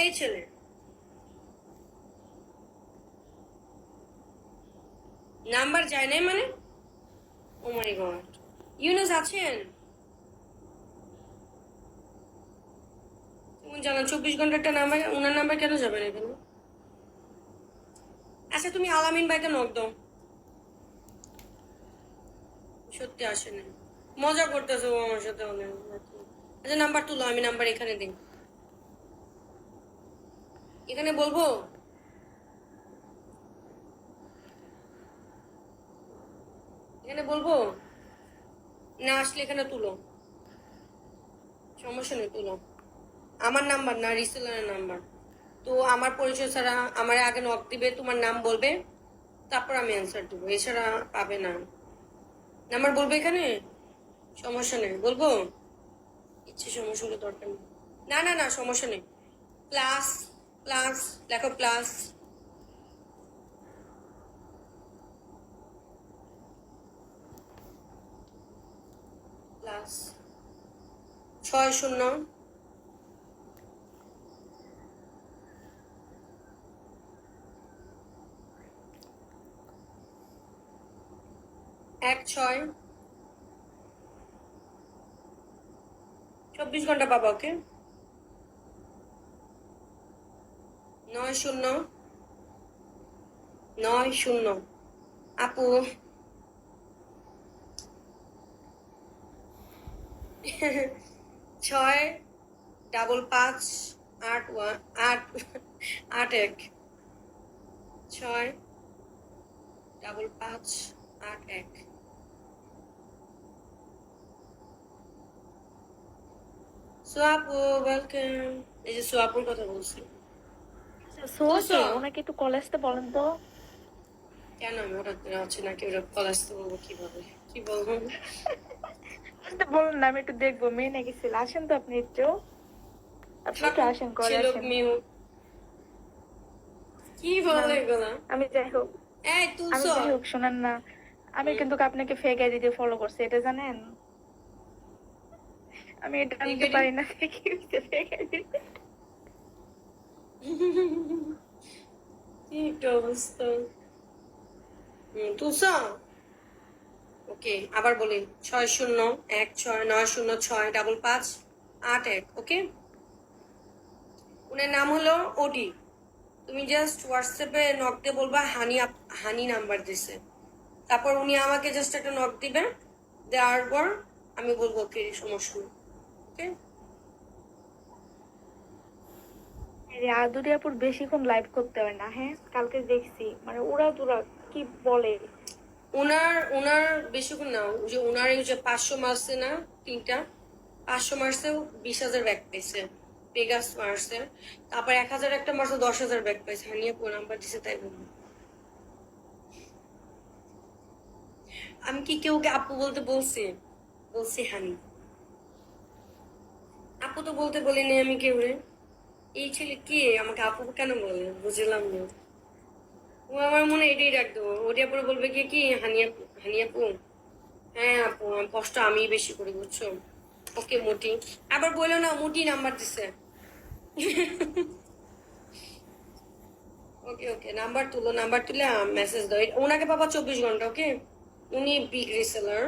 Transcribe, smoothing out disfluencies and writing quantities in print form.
এই ছেলে নাম্বার যায় নাই মানে? ও মাই গড, ইউনুস আছেন? তুমি জানো 24 ঘন্টার নাম্বার, ওনার নাম্বার কেন যাবে না এখানে? আচ্ছা তুমি আলামিন ভাইকে নক দাও। সত্যি আসেনি, মজা করতেছে ও আমার সাথে অনেক। আচ্ছা নাম্বার তুলো, আমি নাম্বার এখানে দিই। এখানে বলবো? এখানে বলবো না? আসলে এখানে তুলো, সমস্যা নেই, তুলো। আমার নাম্বার না, রিসেলারের নাম্বার। তো আমার পরিচয় ছাড়া আমার আগে নক দিবে, তোমার নাম বলবে, তারপর আমি অ্যান্সার দেবো, এছাড়া পাবে না। নাম্বার বলবে এখানে, সমস্যা নেই, বলবো? ইচ্ছে সমস্যা হলে দরকার নেই। না না না, সমস্যা নেই। প্লাস, প্লাস লেখো, প্লাস প্লাস 60 16 24 ঘন্টা পাবা, ওকে? 90 90 আপু 655 8 1 655 8 1। সোয়াপু ওয়েলকাম। এই যে সোয়াপুর কথা বলছি। সোয়াকে ওনাকে একটু কল আসতে বলেন তো। কেন আমি হঠাৎ করে হচ্ছে নাকি ওরা কল আসতে বলবো? কিভাবে কি বলবো? বলুন না, আমি একটু দেখবো মেয়ে নাকি ছিল। আসেন তো আপনি একটু, আপনি একটু আসেন, করে ছিল আসেন। মিউ, কি বলে এগুলা? আমি যাই হোক, এই আমি তুলছো? যাই হোক শোনান না, আমি কিন্তু আপনাকে ফেক আইডি দিয়ে ফলো করছি, এটা জানেন? আমি এটা আনতে পারি না, কি হইছে ফেক আইডি। কি একটা অবস্থা। তুলছো? ওকে, আবার বলি, 60 16 906 55 8 1, ওকে? উনার নাম হলো ওডি। তুমি জাস্ট হোয়াটসঅ্যাপে নক দিয়ে বলবা হানি হানি নাম্বার দিছে, তারপর উনি আমাকে জাস্ট একটা নক দিবে, দেওয়ার পর আমি বলবো ওকে, সমস্যা নেই, ওকে? আদুরিয়াপুর বেশিক্ষণ লাইভ করতে হয় না, হ্যাঁ কালকে দেখছি মানে ওরা দুরা কি বলে। ওনার ওনার বেশিক্ষণ না, ওই যে ওনার এই যে 500 মারছে না, 3টা 500 মারছে, 20,000 ব্যাক পাইছে, পেগাস মারছে, তারপর 1,000 একটা মারছে, 10,000 ব্যাক পাইছে। হানিয়া পুরো নাম্বার দিছে, তাই বলবো। আমি কি কেউকে আপু বলতে বলছি? বলছি হানি। আপু তো বলতে বলিনি আমি কেউ রে। এই ছেলে কে আমাকে আপু কেন বলে, বুঝলাম না। ও আমার মনে এটাই রাখতো, ওটা পরে বলবে কি কি হানিয়া, হানিয়া আপু। হ্যাঁ আপু, আমি কষ্ট আমি বেশি করি, বুঝছো? ওকে মোটি, আবার বললো না মোটি নাম্বার দিছে। ওকে ওকে, নাম্বার তুলো, নাম্বার তুলে মেসেজ দাও, ওনাকে পাবা 24 ঘন্টা, ওকে? উনি বিগ রিসেলার।